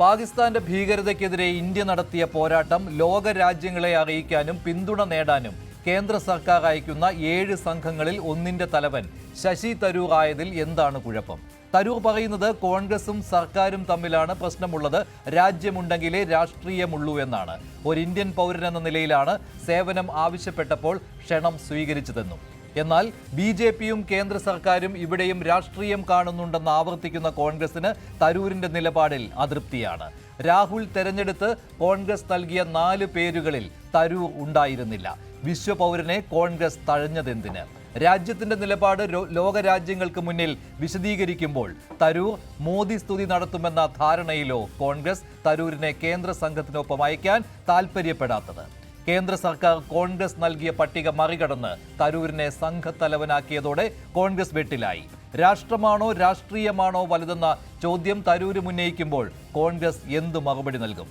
പാകിസ്ഥാന്റെ ഭീകരതയ്ക്കെതിരെ ഇന്ത്യ നടത്തിയ പോരാട്ടം ലോക രാജ്യങ്ങളെ അറിയിക്കാനും പിന്തുണ നേടാനും കേന്ദ്ര സർക്കാർ അയക്കുന്ന 7 സംഘങ്ങളിൽ ഒന്നിന്റെ തലവൻ ശശി തരൂർ ആയതിൽ എന്താണ് കുഴപ്പം? തരൂർ പറയുന്നത് കോൺഗ്രസും സർക്കാരും തമ്മിലാണ് പ്രശ്നമുള്ളത്, രാജ്യമുണ്ടെങ്കിലേ രാഷ്ട്രീയമുള്ളൂ എന്നാണ്. ഒരു ഇന്ത്യൻ പൗരനെന്ന നിലയിലാണ് സേവനം ആവശ്യപ്പെട്ടപ്പോൾ ക്ഷണം സ്വീകരിച്ചതെന്നും. എന്നാൽ ബി.ജെ.പിയും കേന്ദ്ര സർക്കാരും ഇവിടെയും രാഷ്ട്രീയം കാണുന്നുണ്ടെന്ന് ആവർത്തിക്കുന്ന കോൺഗ്രസിന് തരൂരിന്റെ നിലപാടിൽ അതൃപ്തിയാണ്. രാഹുൽ തെരഞ്ഞെടുത്ത് കോൺഗ്രസ് നൽകിയ 4 പേരുകളിൽ തരൂർ ഉണ്ടായിരുന്നില്ല. വിശ്വപൗരനെ കോൺഗ്രസ് തഴഞ്ഞതെന്തിന്? രാജ്യത്തിന്റെ നിലപാട് ലോകരാജ്യങ്ങൾക്ക് മുന്നിൽ വിശദീകരിക്കുമ്പോൾ തരൂർ മോദി സ്തുതി നടത്തുമെന്ന ധാരണയിലോ കോൺഗ്രസ് തരൂരിനെ കേന്ദ്ര സംഘത്തിനൊപ്പം അയക്കാൻ താൽപര്യപ്പെടാത്തത്? കേന്ദ്ര സർക്കാർ കോൺഗ്രസ് നൽകിയ പട്ടിക മറികടന്ന് തരൂരിനെ സംഘത്തലവനാക്കിയതോടെ കോൺഗ്രസ് വെട്ടിലായി. രാഷ്ട്രമാണോ രാഷ്ട്രീയമാണോ വലുതെന്ന ചോദ്യം തരൂര് ഉന്നയിക്കുമ്പോൾ കോൺഗ്രസ് എന്തു മറുപടി നൽകും?